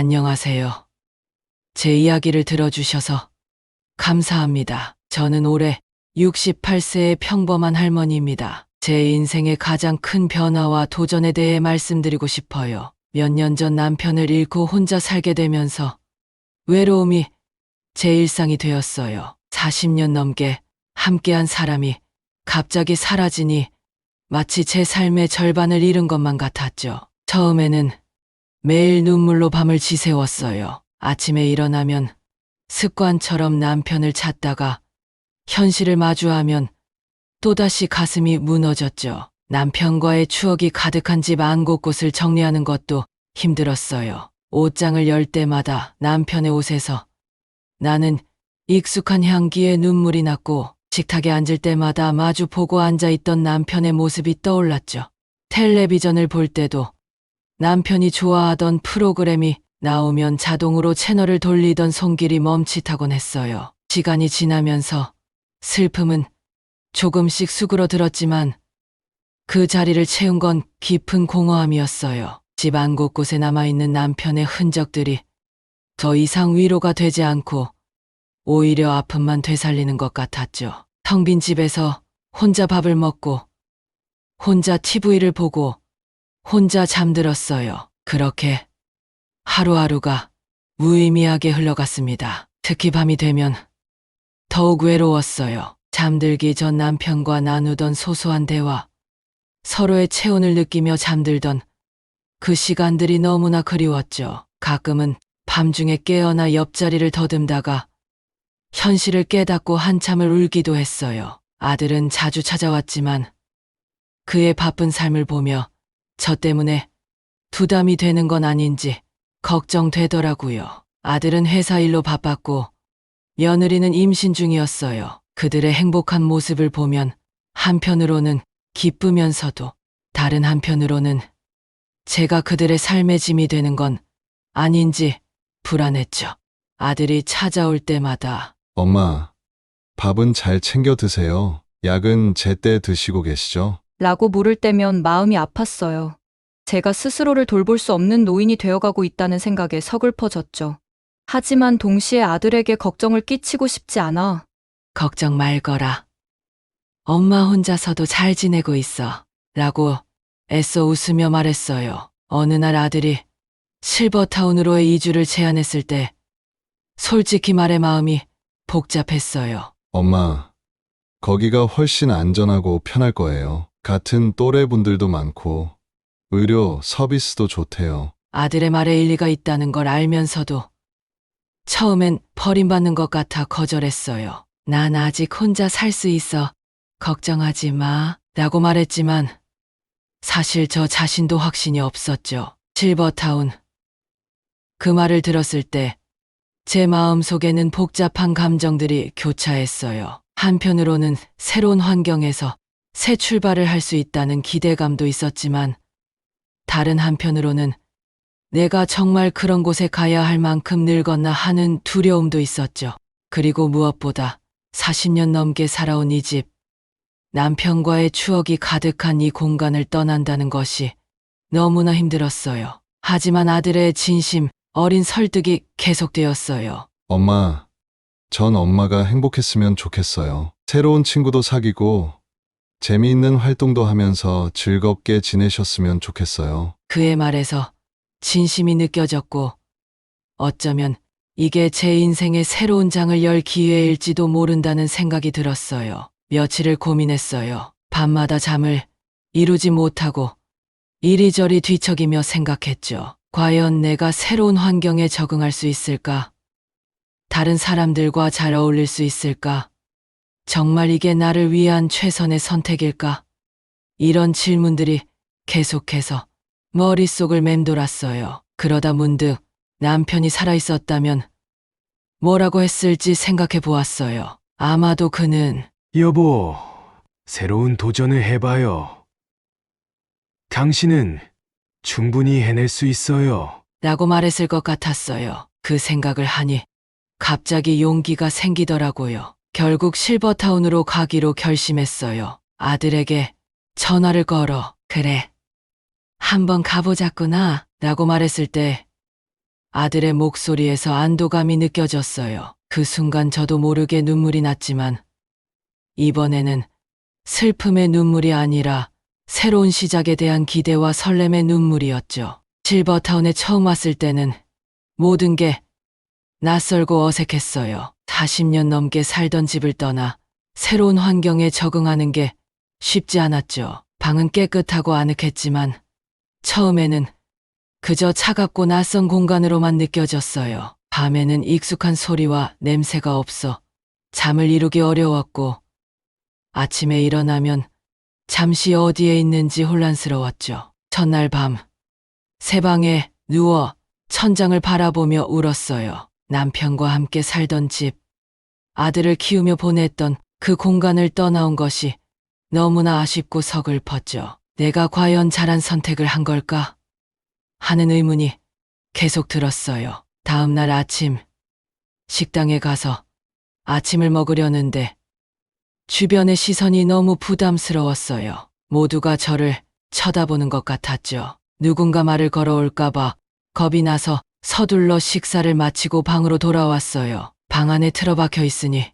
안녕하세요. 제 이야기를 들어주셔서 감사합니다. 저는 올해 68세의 평범한 할머니입니다. 제 인생의 가장 큰 변화와 도전에 대해 말씀드리고 싶어요. 몇 년 전 남편을 잃고 혼자 살게 되면서 외로움이 제 일상이 되었어요. 40년 넘게 함께한 사람이 갑자기 사라지니 마치 제 삶의 절반을 잃은 것만 같았죠. 처음에는 매일 눈물로 밤을 지새웠어요. 아침에 일어나면 습관처럼 남편을 찾다가 현실을 마주하면 또다시 가슴이 무너졌죠. 남편과의 추억이 가득한 집 안 곳곳을 정리하는 것도 힘들었어요. 옷장을 열 때마다 남편의 옷에서 나는 익숙한 향기에 눈물이 났고, 식탁에 앉을 때마다 마주 보고 앉아있던 남편의 모습이 떠올랐죠. 텔레비전을 볼 때도 남편이 좋아하던 프로그램이 나오면 자동으로 채널을 돌리던 손길이 멈칫하곤 했어요. 시간이 지나면서 슬픔은 조금씩 수그러들었지만 그 자리를 채운 건 깊은 공허함이었어요. 집 안 곳곳에 남아있는 남편의 흔적들이 더 이상 위로가 되지 않고 오히려 아픔만 되살리는 것 같았죠. 텅 빈 집에서 혼자 밥을 먹고 혼자 TV를 보고 혼자 잠들었어요. 그렇게 하루하루가 무의미하게 흘러갔습니다. 특히 밤이 되면 더욱 외로웠어요. 잠들기 전 남편과 나누던 소소한 대화, 서로의 체온을 느끼며 잠들던 그 시간들이 너무나 그리웠죠. 가끔은 밤중에 깨어나 옆자리를 더듬다가 현실을 깨닫고 한참을 울기도 했어요. 아들은 자주 찾아왔지만 그의 바쁜 삶을 보며 저 때문에 부담이 되는 건 아닌지 걱정되더라고요. 아들은 회사 일로 바빴고 며느리는 임신 중이었어요. 그들의 행복한 모습을 보면 한편으로는 기쁘면서도 다른 한편으로는 제가 그들의 삶의 짐이 되는 건 아닌지 불안했죠. 아들이 찾아올 때마다 엄마, 밥은 잘 챙겨 드세요. 약은 제때 드시고 계시죠? 라고 물을 때면 마음이 아팠어요. 제가 스스로를 돌볼 수 없는 노인이 되어가고 있다는 생각에 서글퍼졌죠. 하지만 동시에 아들에게 걱정을 끼치고 싶지 않아. 걱정 말거라. 엄마 혼자서도 잘 지내고 있어. 라고 애써 웃으며 말했어요. 어느 날 아들이 실버타운으로의 이주를 제안했을 때 솔직히 말해 마음이 복잡했어요. 엄마, 거기가 훨씬 안전하고 편할 거예요. 같은 또래 분들도 많고, 의료 서비스도 좋대요. 아들의 말에 일리가 있다는 걸 알면서도 처음엔 버림받는 것 같아 거절했어요. 난 아직 혼자 살 수 있어. 걱정하지 마. 라고 말했지만 사실 저 자신도 확신이 없었죠. 실버타운. 그 말을 들었을 때 제 마음속에는 복잡한 감정들이 교차했어요. 한편으로는 새로운 환경에서 새 출발을 할 수 있다는 기대감도 있었지만 다른 한편으로는 내가 정말 그런 곳에 가야 할 만큼 늙었나 하는 두려움도 있었죠. 그리고 무엇보다 40년 넘게 살아온 이 집, 남편과의 추억이 가득한 이 공간을 떠난다는 것이 너무나 힘들었어요. 하지만 아들의 진심, 어린 설득이 계속되었어요. 엄마, 전 엄마가 행복했으면 좋겠어요. 새로운 친구도 사귀고, 재미있는 활동도 하면서 즐겁게 지내셨으면 좋겠어요. 그의 말에서 진심이 느껴졌고 어쩌면 이게 제 인생의 새로운 장을 열 기회일지도 모른다는 생각이 들었어요. 며칠을 고민했어요. 밤마다 잠을 이루지 못하고 이리저리 뒤척이며 생각했죠. 과연 내가 새로운 환경에 적응할 수 있을까? 다른 사람들과 잘 어울릴 수 있을까? 정말 이게 나를 위한 최선의 선택일까? 이런 질문들이 계속해서 머릿속을 맴돌았어요. 그러다 문득 남편이 살아있었다면 뭐라고 했을지 생각해 보았어요. 아마도 그는 여보, 새로운 도전을 해봐요. 당신은 충분히 해낼 수 있어요. 라고 말했을 것 같았어요. 그 생각을 하니 갑자기 용기가 생기더라고요. 결국 실버타운으로 가기로 결심했어요. 아들에게 전화를 걸어 그래, 한번 가보자꾸나 라고 말했을 때 아들의 목소리에서 안도감이 느껴졌어요. 그 순간 저도 모르게 눈물이 났지만 이번에는 슬픔의 눈물이 아니라 새로운 시작에 대한 기대와 설렘의 눈물이었죠. 실버타운에 처음 왔을 때는 모든 게 낯설고 어색했어요. 40년 넘게 살던 집을 떠나 새로운 환경에 적응하는 게 쉽지 않았죠. 방은 깨끗하고 아늑했지만 처음에는 그저 차갑고 낯선 공간으로만 느껴졌어요. 밤에는 익숙한 소리와 냄새가 없어 잠을 이루기 어려웠고 아침에 일어나면 잠시 어디에 있는지 혼란스러웠죠. 첫날 밤 새 방에 누워 천장을 바라보며 울었어요. 남편과 함께 살던 집, 아들을 키우며 보냈던 그 공간을 떠나온 것이 너무나 아쉽고 서글펐죠. 내가 과연 잘한 선택을 한 걸까? 하는 의문이 계속 들었어요. 다음 날 아침, 식당에 가서 아침을 먹으려는데 주변의 시선이 너무 부담스러웠어요. 모두가 저를 쳐다보는 것 같았죠. 누군가 말을 걸어올까봐 겁이 나서 서둘러 식사를 마치고 방으로 돌아왔어요. 방 안에 틀어박혀 있으니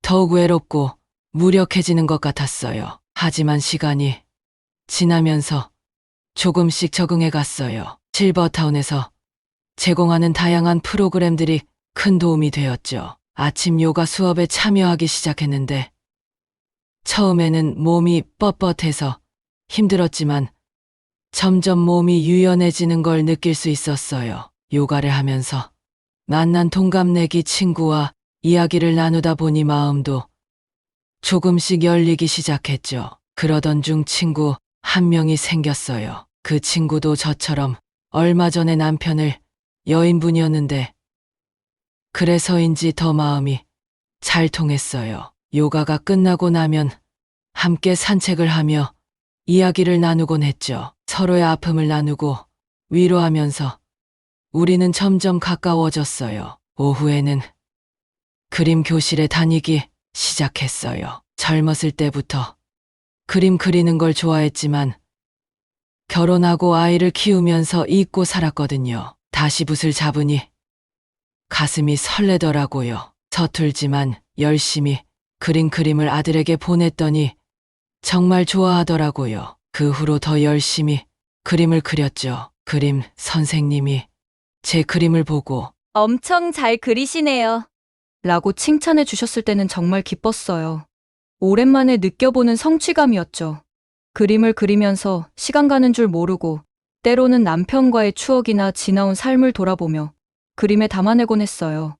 더욱 외롭고 무력해지는 것 같았어요. 하지만 시간이 지나면서 조금씩 적응해 갔어요. 실버타운에서 제공하는 다양한 프로그램들이 큰 도움이 되었죠. 아침 요가 수업에 참여하기 시작했는데 처음에는 몸이 뻣뻣해서 힘들었지만 점점 몸이 유연해지는 걸 느낄 수 있었어요. 요가를 하면서 만난 동갑내기 친구와 이야기를 나누다 보니 마음도 조금씩 열리기 시작했죠. 그러던 중 친구 한 명이 생겼어요. 그 친구도 저처럼 얼마 전에 남편을 여인분이었는데 그래서인지 더 마음이 잘 통했어요. 요가가 끝나고 나면 함께 산책을 하며 이야기를 나누곤 했죠. 서로의 아픔을 나누고 위로하면서 우리는 점점 가까워졌어요. 오후에는 그림 교실에 다니기 시작했어요. 젊었을 때부터 그림 그리는 걸 좋아했지만 결혼하고 아이를 키우면서 잊고 살았거든요. 다시 붓을 잡으니 가슴이 설레더라고요. 서툴지만 열심히 그린 그림을 아들에게 보냈더니 정말 좋아하더라고요. 그 후로 더 열심히 그림을 그렸죠. 그림 선생님이 제 그림을 보고 엄청 잘 그리시네요. 라고 칭찬해 주셨을 때는 정말 기뻤어요. 오랜만에 느껴보는 성취감이었죠. 그림을 그리면서 시간 가는 줄 모르고 때로는 남편과의 추억이나 지나온 삶을 돌아보며 그림에 담아내곤 했어요.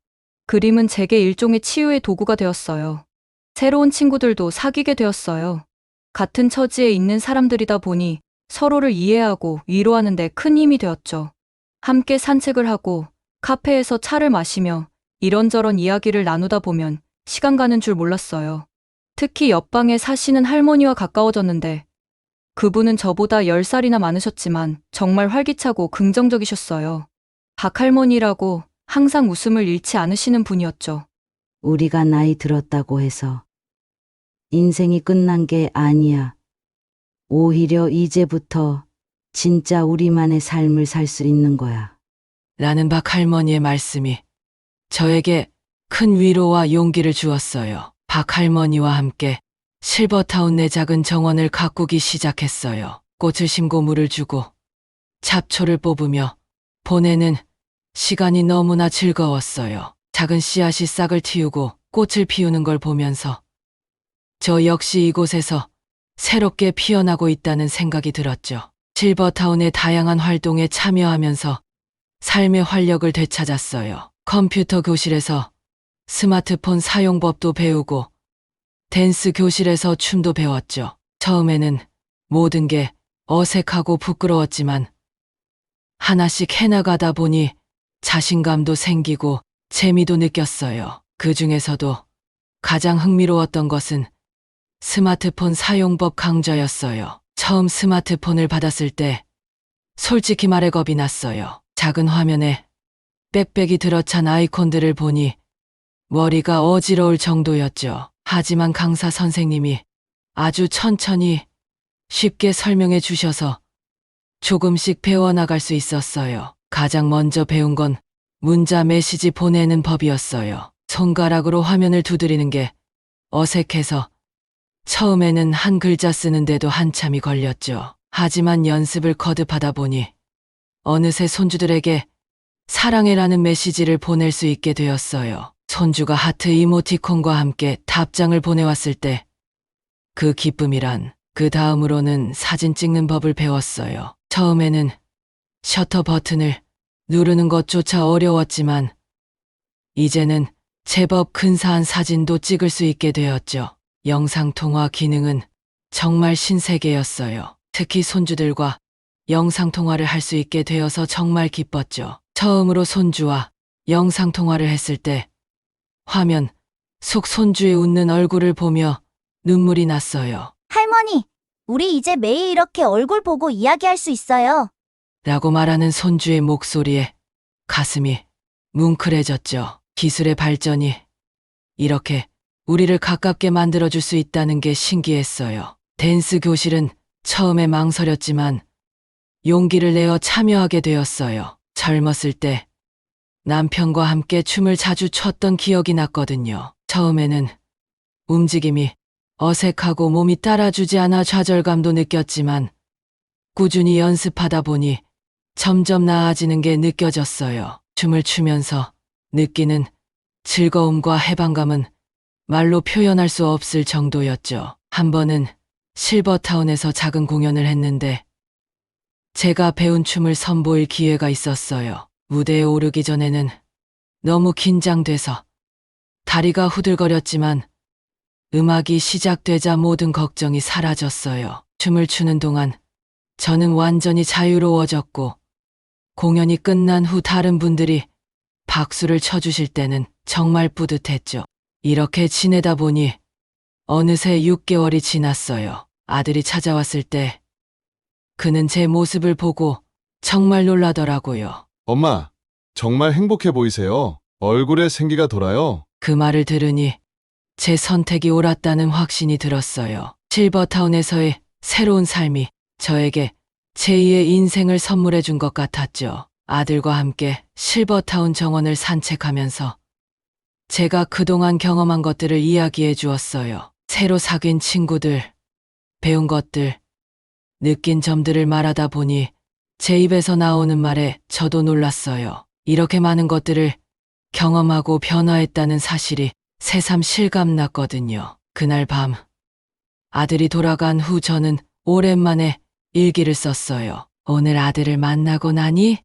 그림은 제게 일종의 치유의 도구가 되었어요. 새로운 친구들도 사귀게 되었어요. 같은 처지에 있는 사람들이다 보니 서로를 이해하고 위로하는 데 큰 힘이 되었죠. 함께 산책을 하고 카페에서 차를 마시며 이런저런 이야기를 나누다 보면 시간 가는 줄 몰랐어요. 특히 옆방에 사시는 할머니와 가까워졌는데 그분은 저보다 10살이나 많으셨지만 정말 활기차고 긍정적이셨어요. 박할머니라고 항상 웃음을 잃지 않으시는 분이었죠. 우리가 나이 들었다고 해서 인생이 끝난 게 아니야. 오히려 이제부터 진짜 우리만의 삶을 살 수 있는 거야. 라는 박할머니의 말씀이 저에게 큰 위로와 용기를 주었어요. 박할머니와 함께 실버타운 내 작은 정원을 가꾸기 시작했어요. 꽃을 심고 물을 주고 잡초를 뽑으며 보내는 시간이 너무나 즐거웠어요. 작은 씨앗이 싹을 틔우고 꽃을 피우는 걸 보면서 저 역시 이곳에서 새롭게 피어나고 있다는 생각이 들었죠. 실버타운의 다양한 활동에 참여하면서 삶의 활력을 되찾았어요. 컴퓨터 교실에서 스마트폰 사용법도 배우고 댄스 교실에서 춤도 배웠죠. 처음에는 모든 게 어색하고 부끄러웠지만 하나씩 해나가다 보니 자신감도 생기고 재미도 느꼈어요. 그 중에서도 가장 흥미로웠던 것은 스마트폰 사용법 강좌였어요. 처음 스마트폰을 받았을 때 솔직히 말해 겁이 났어요. 작은 화면에 빽빽이 들어찬 아이콘들을 보니 머리가 어지러울 정도였죠. 하지만 강사 선생님이 아주 천천히 쉽게 설명해 주셔서 조금씩 배워나갈 수 있었어요. 가장 먼저 배운 건 문자 메시지 보내는 법이었어요. 손가락으로 화면을 두드리는 게 어색해서 처음에는 한 글자 쓰는데도 한참이 걸렸죠. 하지만 연습을 거듭하다 보니 어느새 손주들에게 사랑해라는 메시지를 보낼 수 있게 되었어요. 손주가 하트 이모티콘과 함께 답장을 보내왔을 때 그 기쁨이란, 그 다음으로는 사진 찍는 법을 배웠어요. 처음에는 셔터 버튼을 누르는 것조차 어려웠지만 이제는 제법 근사한 사진도 찍을 수 있게 되었죠. 영상통화 기능은 정말 신세계였어요. 특히 손주들과 영상통화를 할 수 있게 되어서 정말 기뻤죠. 처음으로 손주와 영상통화를 했을 때 화면 속 손주의 웃는 얼굴을 보며 눈물이 났어요. 할머니, 우리 이제 매일 이렇게 얼굴 보고 이야기할 수 있어요. 라고 말하는 손주의 목소리에 가슴이 뭉클해졌죠. 기술의 발전이 이렇게 우리를 가깝게 만들어줄 수 있다는 게 신기했어요. 댄스 교실은 처음에 망설였지만 용기를 내어 참여하게 되었어요. 젊었을 때 남편과 함께 춤을 자주 췄던 기억이 났거든요. 처음에는 움직임이 어색하고 몸이 따라주지 않아 좌절감도 느꼈지만 꾸준히 연습하다 보니 점점 나아지는 게 느껴졌어요. 춤을 추면서 느끼는 즐거움과 해방감은 말로 표현할 수 없을 정도였죠. 한 번은 실버타운에서 작은 공연을 했는데 제가 배운 춤을 선보일 기회가 있었어요. 무대에 오르기 전에는 너무 긴장돼서 다리가 후들거렸지만 음악이 시작되자 모든 걱정이 사라졌어요. 춤을 추는 동안 저는 완전히 자유로워졌고 공연이 끝난 후 다른 분들이 박수를 쳐주실 때는 정말 뿌듯했죠. 이렇게 지내다 보니 어느새 6개월이 지났어요. 아들이 찾아왔을 때 그는 제 모습을 보고 정말 놀라더라고요. 엄마, 정말 행복해 보이세요. 얼굴에 생기가 돌아요. 그 말을 들으니 제 선택이 옳았다는 확신이 들었어요. 실버타운에서의 새로운 삶이 저에게 제2의 인생을 선물해 준 것 같았죠. 아들과 함께 실버타운 정원을 산책하면서 제가 그동안 경험한 것들을 이야기해 주었어요. 새로 사귄 친구들, 배운 것들, 느낀 점들을 말하다 보니 제 입에서 나오는 말에 저도 놀랐어요. 이렇게 많은 것들을 경험하고 변화했다는 사실이 새삼 실감났거든요. 그날 밤 아들이 돌아간 후 저는 오랜만에 일기를 썼어요. 오늘 아들을 만나고 나니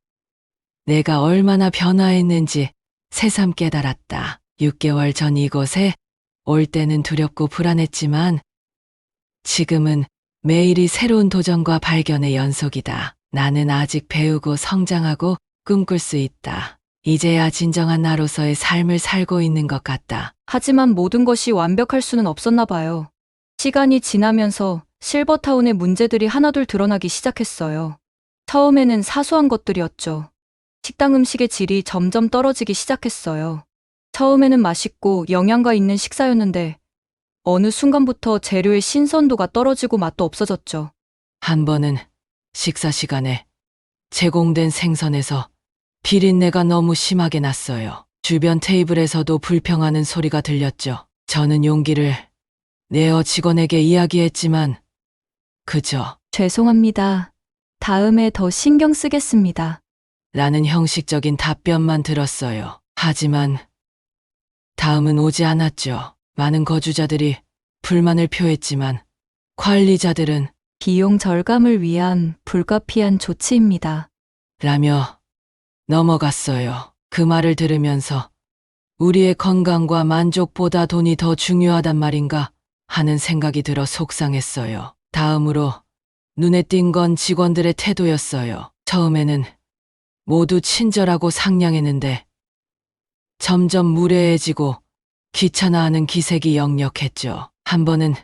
내가 얼마나 변화했는지 새삼 깨달았다. 6개월 전 이곳에 올 때는 두렵고 불안했지만 지금은 매일이 새로운 도전과 발견의 연속이다. 나는 아직 배우고 성장하고 꿈꿀 수 있다. 이제야 진정한 나로서의 삶을 살고 있는 것 같다. 하지만 모든 것이 완벽할 수는 없었나 봐요. 시간이 지나면서 실버타운의 문제들이 하나둘 드러나기 시작했어요. 처음에는 사소한 것들이었죠. 식당 음식의 질이 점점 떨어지기 시작했어요. 처음에는 맛있고 영양가 있는 식사였는데 어느 순간부터 재료의 신선도가 떨어지고 맛도 없어졌죠. 한 번은 식사 시간에 제공된 생선에서 비린내가 너무 심하게 났어요. 주변 테이블에서도 불평하는 소리가 들렸죠. 저는 용기를 내어 직원에게 이야기했지만 그저 죄송합니다. 다음에 더 신경 쓰겠습니다. 라는 형식적인 답변만 들었어요. 하지만 다음은 오지 않았죠. 많은 거주자들이 불만을 표했지만 관리자들은 비용 절감을 위한 불가피한 조치입니다. 라며 넘어갔어요. 그 말을 들으면서 우리의 건강과 만족보다 돈이 더 중요하단 말인가 하는 생각이 들어 속상했어요. 다음으로 눈에 띈 건 직원들의 태도였어요. 처음에는 모두 친절하고 상냥했는데 점점 무례해지고 귀찮아하는 기색이 역력했죠. 한 번은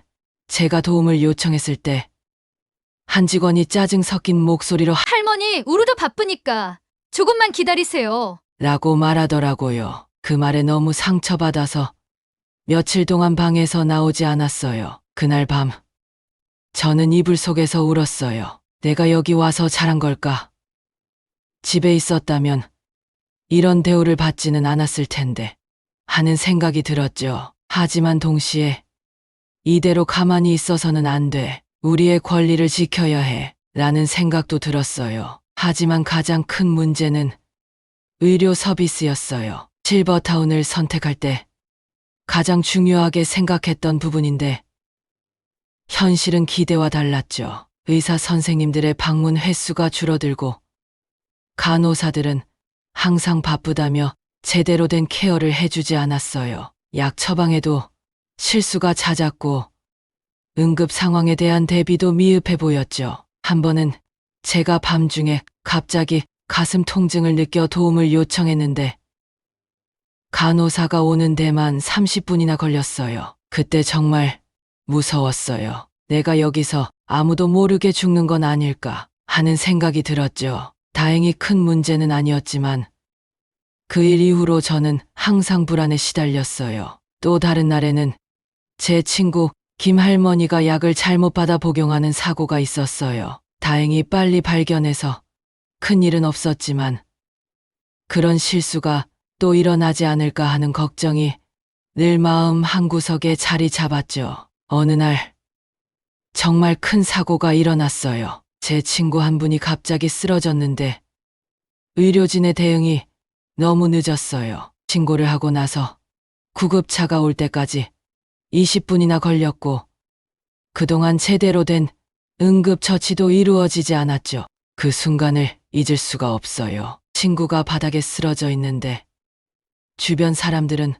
제가 도움을 요청했을 때 한 직원이 짜증 섞인 목소리로 할머니, 우리도 바쁘니까 조금만 기다리세요. 라고 말하더라고요. 그 말에 너무 상처받아서 며칠 동안 방에서 나오지 않았어요. 그날 밤 저는 이불 속에서 울었어요. 내가 여기 와서 잘한 걸까? 집에 있었다면 이런 대우를 받지는 않았을 텐데 하는 생각이 들었죠. 하지만 동시에 이대로 가만히 있어서는 안 돼. 우리의 권리를 지켜야 해. 라는 생각도 들었어요. 하지만 가장 큰 문제는 의료 서비스였어요. 실버타운을 선택할 때 가장 중요하게 생각했던 부분인데 현실은 기대와 달랐죠. 의사 선생님들의 방문 횟수가 줄어들고 간호사들은 항상 바쁘다며 제대로 된 케어를 해주지 않았어요. 약 처방에도 실수가 잦았고 응급 상황에 대한 대비도 미흡해 보였죠. 한 번은 제가 밤중에 갑자기 가슴 통증을 느껴 도움을 요청했는데 간호사가 오는 데만 30분이나 걸렸어요. 그때 정말 무서웠어요. 내가 여기서 아무도 모르게 죽는 건 아닐까 하는 생각이 들었죠. 다행히 큰 문제는 아니었지만 그 일 이후로 저는 항상 불안에 시달렸어요. 또 다른 날에는 제 친구 김 할머니가 약을 잘못 받아 복용하는 사고가 있었어요. 다행히 빨리 발견해서 큰일은 없었지만 그런 실수가 또 일어나지 않을까 하는 걱정이 늘 마음 한구석에 자리 잡았죠. 어느 날 정말 큰 사고가 일어났어요. 제 친구 한 분이 갑자기 쓰러졌는데 의료진의 대응이 너무 늦었어요. 신고를 하고 나서 구급차가 올 때까지 20분이나 걸렸고 그동안 제대로 된 응급처치도 이루어지지 않았죠. 그 순간을 잊을 수가 없어요. 친구가 바닥에 쓰러져 있는데 주변 사람들은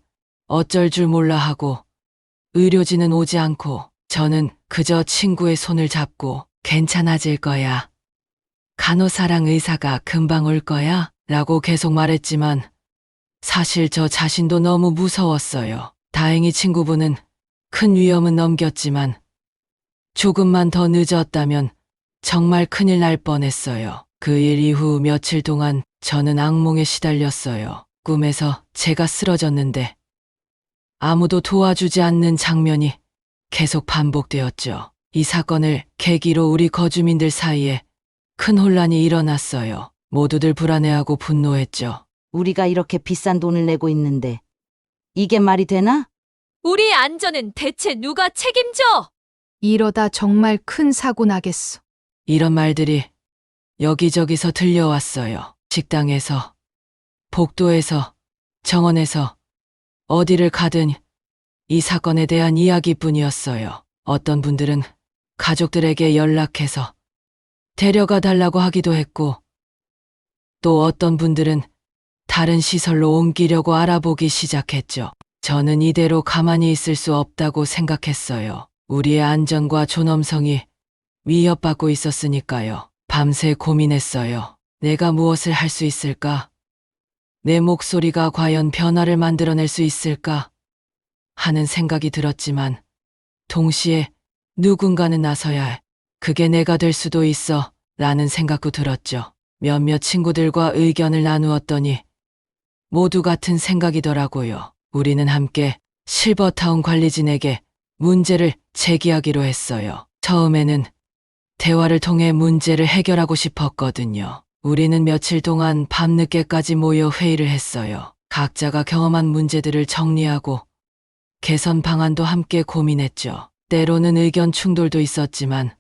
어쩔 줄 몰라 하고 의료진은 오지 않고 저는 그저 친구의 손을 잡고 괜찮아질 거야. 간호사랑 의사가 금방 올 거야. 라고 계속 말했지만 사실 저 자신도 너무 무서웠어요. 다행히 친구분은 큰 위험은 넘겼지만 조금만 더 늦었다면 정말 큰일 날 뻔했어요. 그 일 이후 며칠 동안 저는 악몽에 시달렸어요. 꿈에서 제가 쓰러졌는데 아무도 도와주지 않는 장면이 계속 반복되었죠. 이 사건을 계기로 우리 거주민들 사이에 큰 혼란이 일어났어요. 모두들 불안해하고 분노했죠. 우리가 이렇게 비싼 돈을 내고 있는데 이게 말이 되나? 우리 안전은 대체 누가 책임져? 이러다 정말 큰 사고 나겠어. 이런 말들이 여기저기서 들려왔어요. 식당에서, 복도에서, 정원에서, 어디를 가든 이 사건에 대한 이야기뿐이었어요. 어떤 분들은 가족들에게 연락해서 데려가 달라고 하기도 했고 또 어떤 분들은 다른 시설로 옮기려고 알아보기 시작했죠. 저는 이대로 가만히 있을 수 없다고 생각했어요. 우리의 안전과 존엄성이 위협받고 있었으니까요. 밤새 고민했어요. 내가 무엇을 할 수 있을까? 내 목소리가 과연 변화를 만들어낼 수 있을까? 하는 생각이 들었지만 동시에 누군가는 나서야 해. 그게 내가 될 수도 있어. 라는 생각도 들었죠. 몇몇 친구들과 의견을 나누었더니 모두 같은 생각이더라고요. 우리는 함께 실버타운 관리진에게 문제를 제기하기로 했어요. 처음에는 대화를 통해 문제를 해결하고 싶었거든요. 우리는 며칠 동안 밤늦게까지 모여 회의를 했어요. 각자가 경험한 문제들을 정리하고 개선 방안도 함께 고민했죠. 때로는 의견 충돌도 있었지만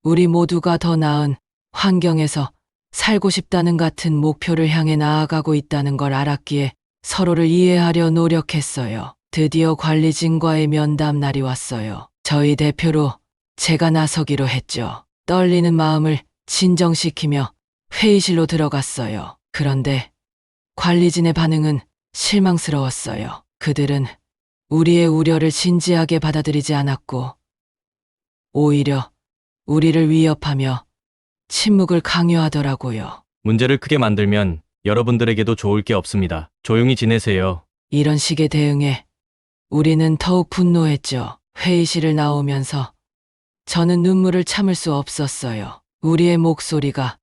우리 모두가 더 나은 환경에서 살고 싶다는 같은 목표를 향해 나아가고 있다는 걸 알았기에 서로를 이해하려 노력했어요. 드디어 관리진과의 면담 날이 왔어요. 저희 대표로 제가 나서기로 했죠. 떨리는 마음을 진정시키며 회의실로 들어갔어요. 그런데 관리진의 반응은 실망스러웠어요. 그들은 우리의 우려를 진지하게 받아들이지 않았고 오히려 우리를 위협하며 침묵을 강요하더라고요. 문제를 크게 만들면 여러분들에게도 좋을 게 없습니다. 조용히 지내세요. 이런 식의 대응에 우리는 더욱 분노했죠. 회의실을 나오면서 저는 눈물을 참을 수 없었어요. 우리의 목소리가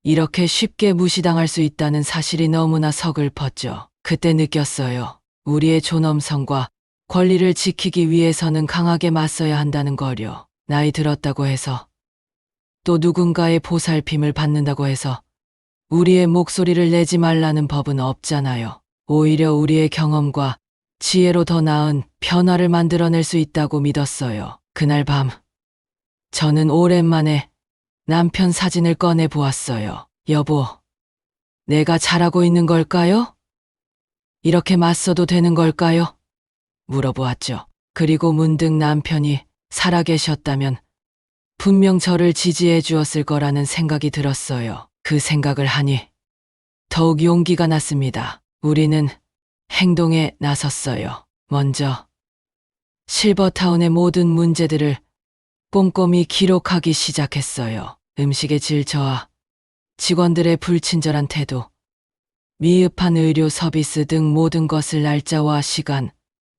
이렇게 쉽게 무시당할 수 있다는 사실이 너무나 서글펐죠. 그때 느꼈어요. 우리의 존엄성과 권리를 지키기 위해서는 강하게 맞서야 한다는 거요. 나이 들었다고 해서 또 누군가의 보살핌을 받는다고 해서 우리의 목소리를 내지 말라는 법은 없잖아요. 오히려 우리의 경험과 지혜로 더 나은 변화를 만들어낼 수 있다고 믿었어요. 그날 밤, 저는 오랜만에 남편 사진을 꺼내 보았어요. 여보, 내가 잘하고 있는 걸까요? 이렇게 맞서도 되는 걸까요? 물어보았죠. 그리고 문득 남편이 살아계셨다면 분명 저를 지지해 주었을 거라는 생각이 들었어요. 그 생각을 하니 더욱 용기가 났습니다. 우리는 행동에 나섰어요. 먼저 실버타운의 모든 문제들을 꼼꼼히 기록하기 시작했어요. 음식의 질 저하, 직원들의 불친절한 태도, 미흡한 의료 서비스 등 모든 것을 날짜와 시간,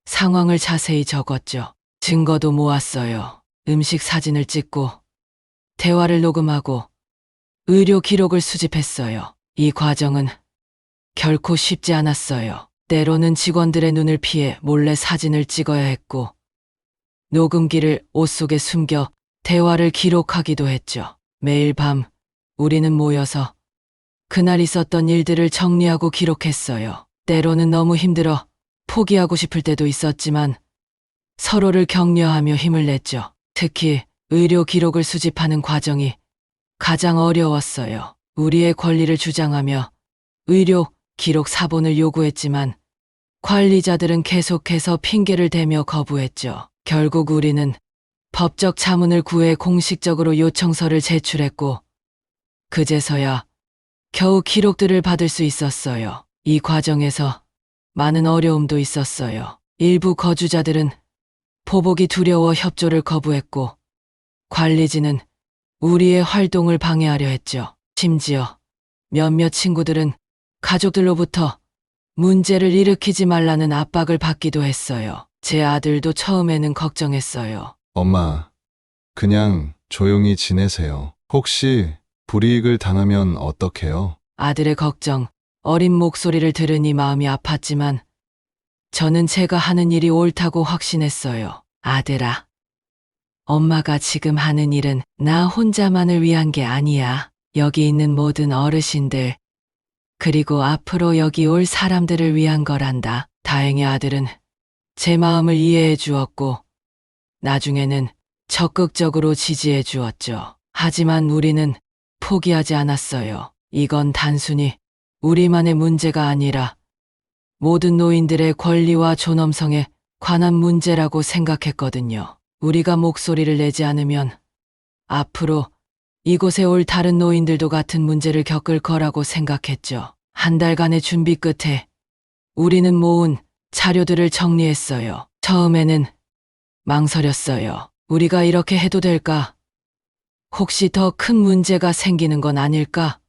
상황을 자세히 적었죠. 증거도 모았어요. 음식 사진을 찍고 대화를 녹음하고 의료 기록을 수집했어요. 이 과정은 결코 쉽지 않았어요. 때로는 직원들의 눈을 피해 몰래 사진을 찍어야 했고 녹음기를 옷 속에 숨겨 대화를 기록하기도 했죠. 매일 밤 우리는 모여서 그날 있었던 일들을 정리하고 기록했어요. 때로는 너무 힘들어 포기하고 싶을 때도 있었지만 서로를 격려하며 힘을 냈죠. 특히 의료 기록을 수집하는 과정이 가장 어려웠어요. 우리의 권리를 주장하며 의료 기록 사본을 요구했지만 관리자들은 계속해서 핑계를 대며 거부했죠. 결국 우리는 법적 자문을 구해 공식적으로 요청서를 제출했고 그제서야 겨우 기록들을 받을 수 있었어요. 이 과정에서 많은 어려움도 있었어요. 일부 거주자들은 보복이 두려워 협조를 거부했고 관리진은 우리의 활동을 방해하려 했죠. 심지어 몇몇 친구들은 가족들로부터 문제를 일으키지 말라는 압박을 받기도 했어요. 제 아들도 처음에는 걱정했어요. 엄마, 그냥 조용히 지내세요. 혹시 불이익을 당하면 어떡해요? 아들의 걱정, 어린 목소리를 들으니 마음이 아팠지만 저는 제가 하는 일이 옳다고 확신했어요. 아들아, 엄마가 지금 하는 일은 나 혼자만을 위한 게 아니야. 여기 있는 모든 어르신들, 그리고 앞으로 여기 올 사람들을 위한 거란다. 다행히 아들은 제 마음을 이해해 주었고 나중에는 적극적으로 지지해 주었죠. 하지만 우리는 포기하지 않았어요. 이건 단순히 우리만의 문제가 아니라 모든 노인들의 권리와 존엄성에 관한 문제라고 생각했거든요. 우리가 목소리를 내지 않으면 앞으로 이곳에 올 다른 노인들도 같은 문제를 겪을 거라고 생각했죠. 한 달간의 준비 끝에 우리는 모은 자료들을 정리했어요. 처음에는 망설였어요. 우리가 이렇게 해도 될까? 혹시 더 큰 문제가 생기는 건 아닐까?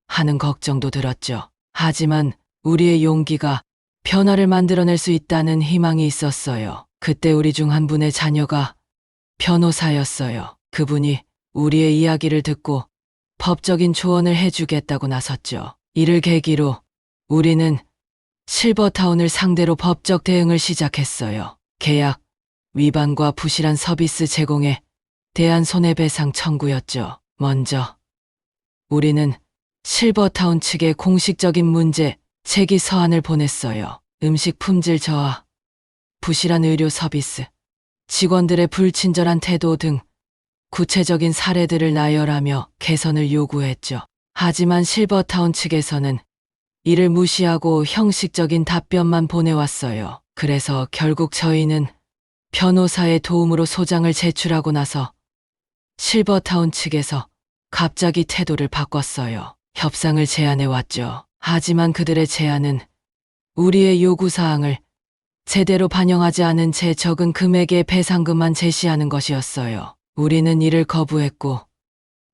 하는 걱정도 들었죠. 하지만 우리의 용기가 변화를 만들어낼 수 있다는 희망이 있었어요. 그때 우리 중 한 분의 자녀가 변호사였어요. 그분이 우리의 이야기를 듣고 법적인 조언을 해주겠다고 나섰죠. 이를 계기로 우리는 실버타운을 상대로 법적 대응을 시작했어요. 계약 위반과 부실한 서비스 제공에 대한 손해배상 청구였죠. 먼저 우리는 실버타운 측에 공식적인 문제 제기 서한을 보냈어요. 음식 품질 저하, 부실한 의료 서비스, 직원들의 불친절한 태도 등 구체적인 사례들을 나열하며 개선을 요구했죠. 하지만 실버타운 측에서는 이를 무시하고 형식적인 답변만 보내왔어요. 그래서 결국 저희는 변호사의 도움으로 소장을 제출하고 나서 실버타운 측에서 갑자기 태도를 바꿨어요. 협상을 제안해 왔죠. 하지만 그들의 제안은 우리의 요구사항을 제대로 반영하지 않은 채 적은 금액의 배상금만 제시하는 것이었어요. 우리는 이를 거부했고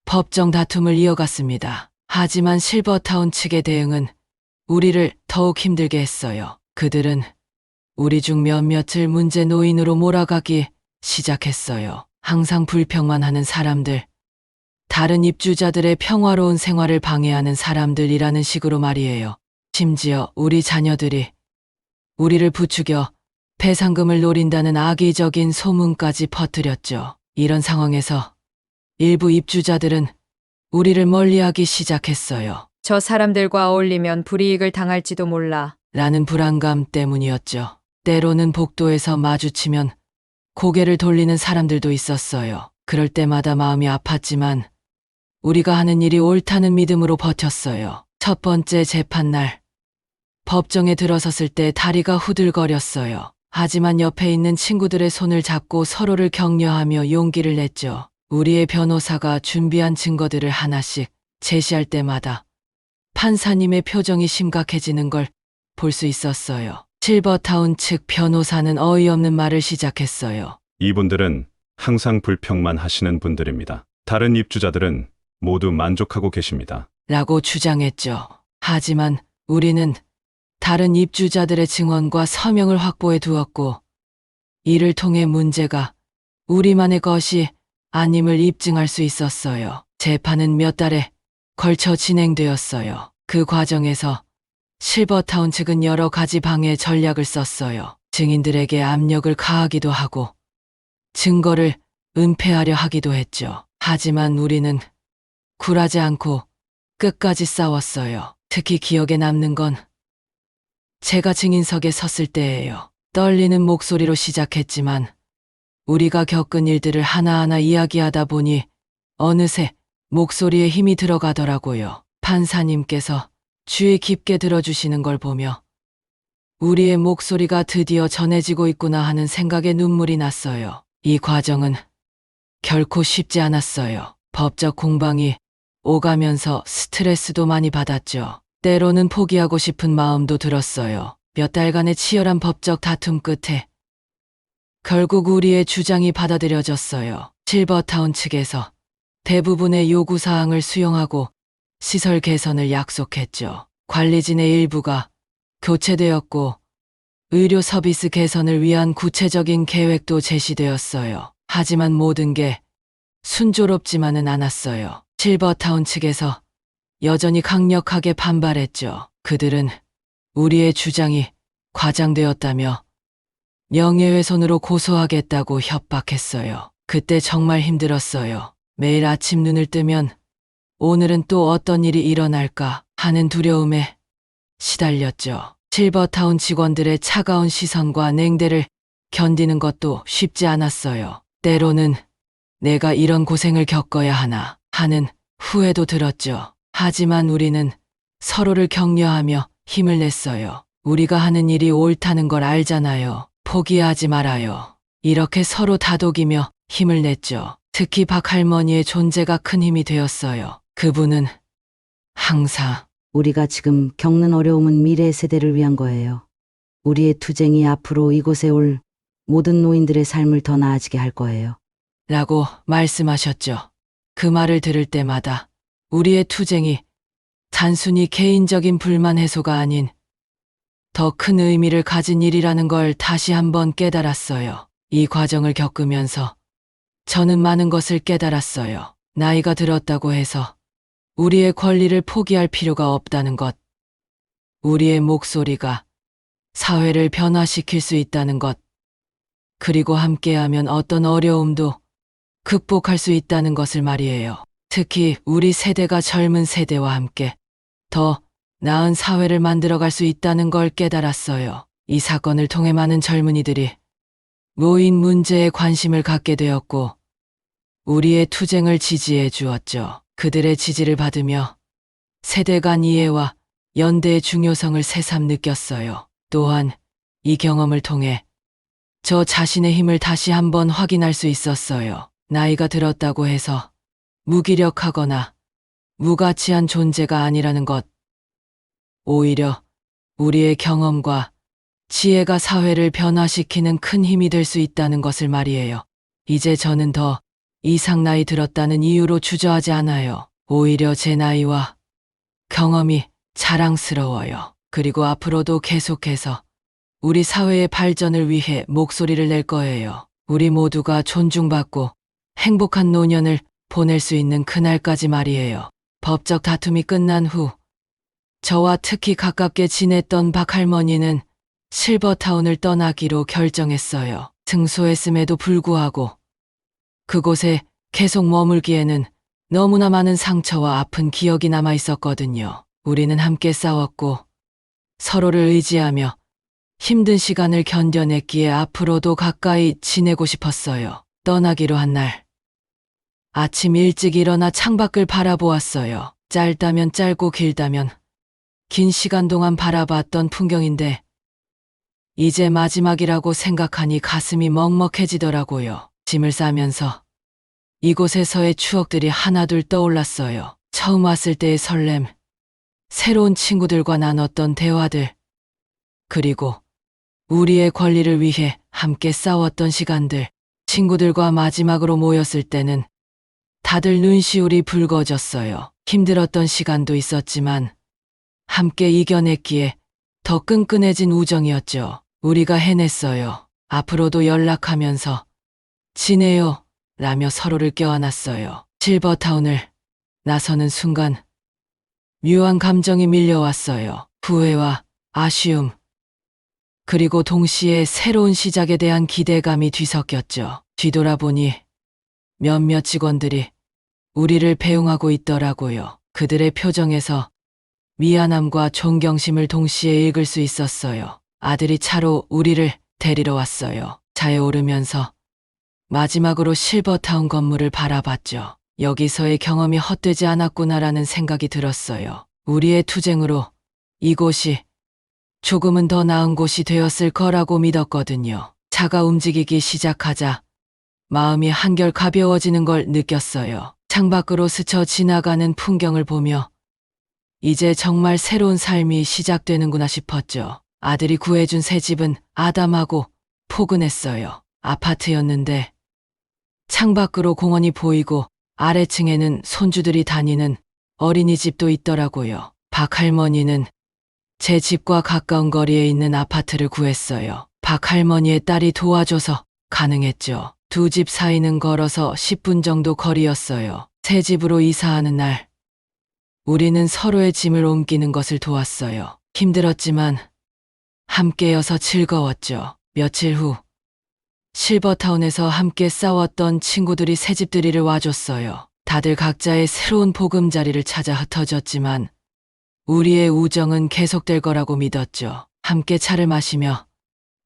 법정 다툼을 이어갔습니다. 하지만 실버타운 측의 대응은 우리를 더욱 힘들게 했어요. 그들은 우리 중 몇몇을 문제 노인으로 몰아가기 시작했어요. 항상 불평만 하는 사람들, 다른 입주자들의 평화로운 생활을 방해하는 사람들이라는 식으로 말이에요. 심지어 우리 자녀들이 우리를 부추겨 배상금을 노린다는 악의적인 소문까지 퍼뜨렸죠. 이런 상황에서 일부 입주자들은 우리를 멀리하기 시작했어요. 저 사람들과 어울리면 불이익을 당할지도 몰라. 라는 불안감 때문이었죠. 때로는 복도에서 마주치면 고개를 돌리는 사람들도 있었어요. 그럴 때마다 마음이 아팠지만 우리가 하는 일이 옳다는 믿음으로 버텼어요. 첫 번째 재판날, 법정에 들어섰을 때 다리가 후들거렸어요. 하지만 옆에 있는 친구들의 손을 잡고 서로를 격려하며 용기를 냈죠. 우리의 변호사가 준비한 증거들을 하나씩 제시할 때마다 판사님의 표정이 심각해지는 걸 볼 수 있었어요. 실버타운 측 변호사는 어이없는 말을 시작했어요. 이분들은 항상 불평만 하시는 분들입니다. 다른 입주자들은 모두 만족하고 계십니다. 라고 주장했죠. 하지만 우리는 다른 입주자들의 증언과 서명을 확보해 두었고 이를 통해 문제가 우리만의 것이 아님을 입증할 수 있었어요. 재판은 몇 달에 걸쳐 진행되었어요. 그 과정에서 실버타운 측은 여러 가지 방해 전략을 썼어요. 증인들에게 압력을 가하기도 하고 증거를 은폐하려 하기도 했죠. 하지만 우리는 굴하지 않고 끝까지 싸웠어요. 특히 기억에 남는 건 제가 증인석에 섰을 때예요. 떨리는 목소리로 시작했지만 우리가 겪은 일들을 하나하나 이야기하다 보니 어느새 목소리에 힘이 들어가더라고요. 판사님께서 주의 깊게 들어주시는 걸 보며 우리의 목소리가 드디어 전해지고 있구나 하는 생각에 눈물이 났어요. 이 과정은 결코 쉽지 않았어요. 법적 공방이 오가면서 스트레스도 많이 받았죠. 때로는 포기하고 싶은 마음도 들었어요. 몇 달간의 치열한 법적 다툼 끝에 결국 우리의 주장이 받아들여졌어요. 실버타운 측에서 대부분의 요구사항을 수용하고 시설 개선을 약속했죠. 관리진의 일부가 교체되었고 의료 서비스 개선을 위한 구체적인 계획도 제시되었어요. 하지만 모든 게 순조롭지만은 않았어요. 실버타운 측에서 여전히 강력하게 반발했죠. 그들은 우리의 주장이 과장되었다며 명예훼손으로 고소하겠다고 협박했어요. 그때 정말 힘들었어요. 매일 아침 눈을 뜨면 오늘은 또 어떤 일이 일어날까 하는 두려움에 시달렸죠. 실버타운 직원들의 차가운 시선과 냉대를 견디는 것도 쉽지 않았어요. 때로는 내가 이런 고생을 겪어야 하나 하는 후회도 들었죠. 하지만 우리는 서로를 격려하며 힘을 냈어요. 우리가 하는 일이 옳다는 걸 알잖아요. 포기하지 말아요. 이렇게 서로 다독이며 힘을 냈죠. 특히 박 할머니의 존재가 큰 힘이 되었어요. 그분은 항상 우리가 지금 겪는 어려움은 미래 세대를 위한 거예요. 우리의 투쟁이 앞으로 이곳에 올 모든 노인들의 삶을 더 나아지게 할 거예요. 라고 말씀하셨죠. 그 말을 들을 때마다 우리의 투쟁이 단순히 개인적인 불만 해소가 아닌 더 큰 의미를 가진 일이라는 걸 다시 한번 깨달았어요. 이 과정을 겪으면서 저는 많은 것을 깨달았어요. 나이가 들었다고 해서 우리의 권리를 포기할 필요가 없다는 것, 우리의 목소리가 사회를 변화시킬 수 있다는 것, 그리고 함께하면 어떤 어려움도 극복할 수 있다는 것을 말이에요. 특히 우리 세대가 젊은 세대와 함께 더 나은 사회를 만들어갈 수 있다는 걸 깨달았어요. 이 사건을 통해 많은 젊은이들이 노인 문제에 관심을 갖게 되었고 우리의 투쟁을 지지해 주었죠. 그들의 지지를 받으며 세대 간 이해와 연대의 중요성을 새삼 느꼈어요. 또한 이 경험을 통해 저 자신의 힘을 다시 한번 확인할 수 있었어요. 나이가 들었다고 해서 무기력하거나 무가치한 존재가 아니라는 것. 오히려 우리의 경험과 지혜가 사회를 변화시키는 큰 힘이 될 수 있다는 것을 말이에요. 이제 저는 더 이상 나이 들었다는 이유로 주저하지 않아요. 오히려 제 나이와 경험이 자랑스러워요. 그리고 앞으로도 계속해서 우리 사회의 발전을 위해 목소리를 낼 거예요. 우리 모두가 존중받고 행복한 노년을 보낼 수 있는 그날까지 말이에요. 법적 다툼이 끝난 후 저와 특히 가깝게 지냈던 박 할머니는 실버타운을 떠나기로 결정했어요. 승소했음에도 불구하고 그곳에 계속 머물기에는 너무나 많은 상처와 아픈 기억이 남아 있었거든요. 우리는 함께 싸웠고 서로를 의지하며 힘든 시간을 견뎌냈기에 앞으로도 가까이 지내고 싶었어요. 떠나기로 한 날, 아침 일찍 일어나 창밖을 바라보았어요. 짧다면 짧고 길다면 긴 시간 동안 바라봤던 풍경인데 이제 마지막이라고 생각하니 가슴이 먹먹해지더라고요. 짐을 싸면서 이곳에서의 추억들이 하나둘 떠올랐어요. 처음 왔을 때의 설렘, 새로운 친구들과 나눴던 대화들, 그리고 우리의 권리를 위해 함께 싸웠던 시간들. 친구들과 마지막으로 모였을 때는 다들 눈시울이 붉어졌어요. 힘들었던 시간도 있었지만 함께 이겨냈기에 더 끈끈해진 우정이었죠. 우리가 해냈어요. 앞으로도 연락하면서 지내요 라며 서로를 껴안았어요. 실버타운을 나서는 순간 묘한 감정이 밀려왔어요. 후회와 아쉬움, 그리고 동시에 새로운 시작에 대한 기대감이 뒤섞였죠. 뒤돌아보니 몇몇 직원들이 우리를 배웅하고 있더라고요. 그들의 표정에서 미안함과 존경심을 동시에 읽을 수 있었어요. 아들이 차로 우리를 데리러 왔어요. 차에 오르면서 마지막으로 실버타운 건물을 바라봤죠. 여기서의 경험이 헛되지 않았구나라는 생각이 들었어요. 우리의 투쟁으로 이곳이 조금은 더 나은 곳이 되었을 거라고 믿었거든요. 차가 움직이기 시작하자 마음이 한결 가벼워지는 걸 느꼈어요. 창밖으로 스쳐 지나가는 풍경을 보며 이제 정말 새로운 삶이 시작되는구나 싶었죠. 아들이 구해준 새 집은 아담하고 포근했어요. 아파트였는데 창밖으로 공원이 보이고 아래층에는 손주들이 다니는 어린이집도 있더라고요. 박 할머니는 제 집과 가까운 거리에 있는 아파트를 구했어요. 박 할머니의 딸이 도와줘서 가능했죠. 두 집 사이는 걸어서 10분 정도 거리였어요. 새 집으로 이사하는 날, 우리는 서로의 짐을 옮기는 것을 도왔어요. 힘들었지만 함께여서 즐거웠죠. 며칠 후, 실버타운에서 함께 싸웠던 친구들이 새집들이를 와줬어요. 다들 각자의 새로운 보금자리를 찾아 흩어졌지만 우리의 우정은 계속될 거라고 믿었죠. 함께 차를 마시며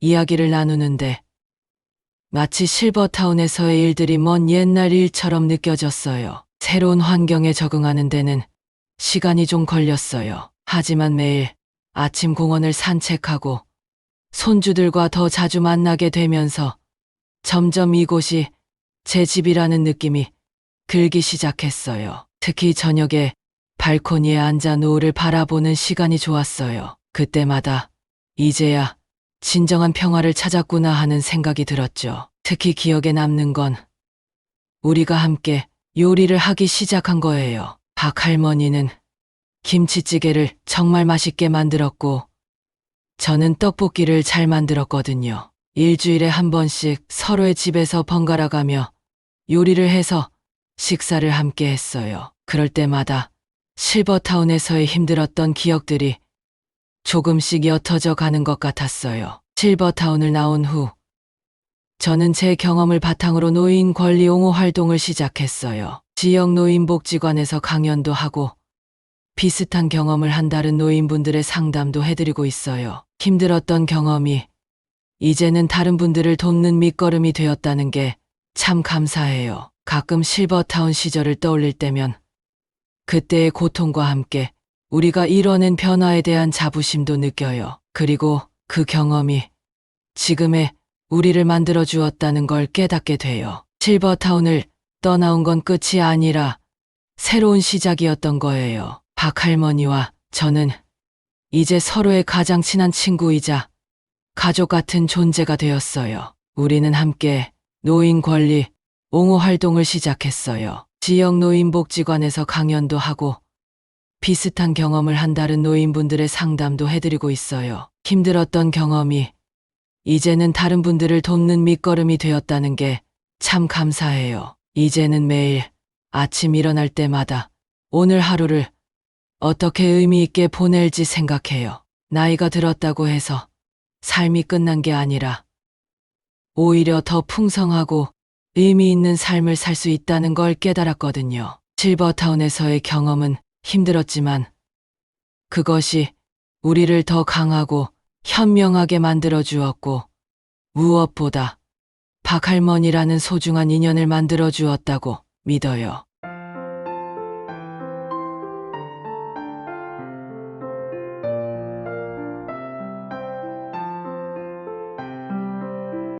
이야기를 나누는데 마치 실버타운에서의 일들이 먼 옛날 일처럼 느껴졌어요. 새로운 환경에 적응하는 데는 시간이 좀 걸렸어요. 하지만 매일 아침 공원을 산책하고 손주들과 더 자주 만나게 되면서 점점 이곳이 제 집이라는 느낌이 들기 시작했어요. 특히 저녁에 발코니에 앉아 노을을 바라보는 시간이 좋았어요. 그때마다 이제야 진정한 평화를 찾았구나 하는 생각이 들었죠. 특히 기억에 남는 건 우리가 함께 요리를 하기 시작한 거예요. 박 할머니는 김치찌개를 정말 맛있게 만들었고 저는 떡볶이를 잘 만들었거든요. 일주일에 한 번씩 서로의 집에서 번갈아 가며 요리를 해서 식사를 함께 했어요. 그럴 때마다 실버타운에서의 힘들었던 기억들이 조금씩 옅어져 가는 것 같았어요. 실버타운을 나온 후 저는 제 경험을 바탕으로 노인 권리 옹호 활동을 시작했어요. 지역 노인복지관에서 강연도 하고 비슷한 경험을 한 다른 노인분들의 상담도 해드리고 있어요. 힘들었던 경험이 이제는 다른 분들을 돕는 밑거름이 되었다는 게 참 감사해요. 가끔 실버타운 시절을 떠올릴 때면 그때의 고통과 함께 우리가 이뤄낸 변화에 대한 자부심도 느껴요. 그리고 그 경험이 지금의 우리를 만들어 주었다는 걸 깨닫게 돼요. 실버타운을 떠나온 건 끝이 아니라 새로운 시작이었던 거예요. 박 할머니와 저는 이제 서로의 가장 친한 친구이자 가족 같은 존재가 되었어요. 우리는 함께 노인 권리 옹호 활동을 시작했어요. 지역 노인복지관에서 강연도 하고 비슷한 경험을 한 다른 노인분들의 상담도 해드리고 있어요. 힘들었던 경험이 이제는 다른 분들을 돕는 밑거름이 되었다는 게 참 감사해요. 이제는 매일 아침 일어날 때마다 오늘 하루를 어떻게 의미 있게 보낼지 생각해요. 나이가 들었다고 해서 삶이 끝난 게 아니라 오히려 더 풍성하고 의미 있는 삶을 살 수 있다는 걸 깨달았거든요. 실버타운에서의 경험은 힘들었지만 그것이 우리를 더 강하고 현명하게 만들어 주었고, 무엇보다 박할머니라는 소중한 인연을 만들어 주었다고 믿어요.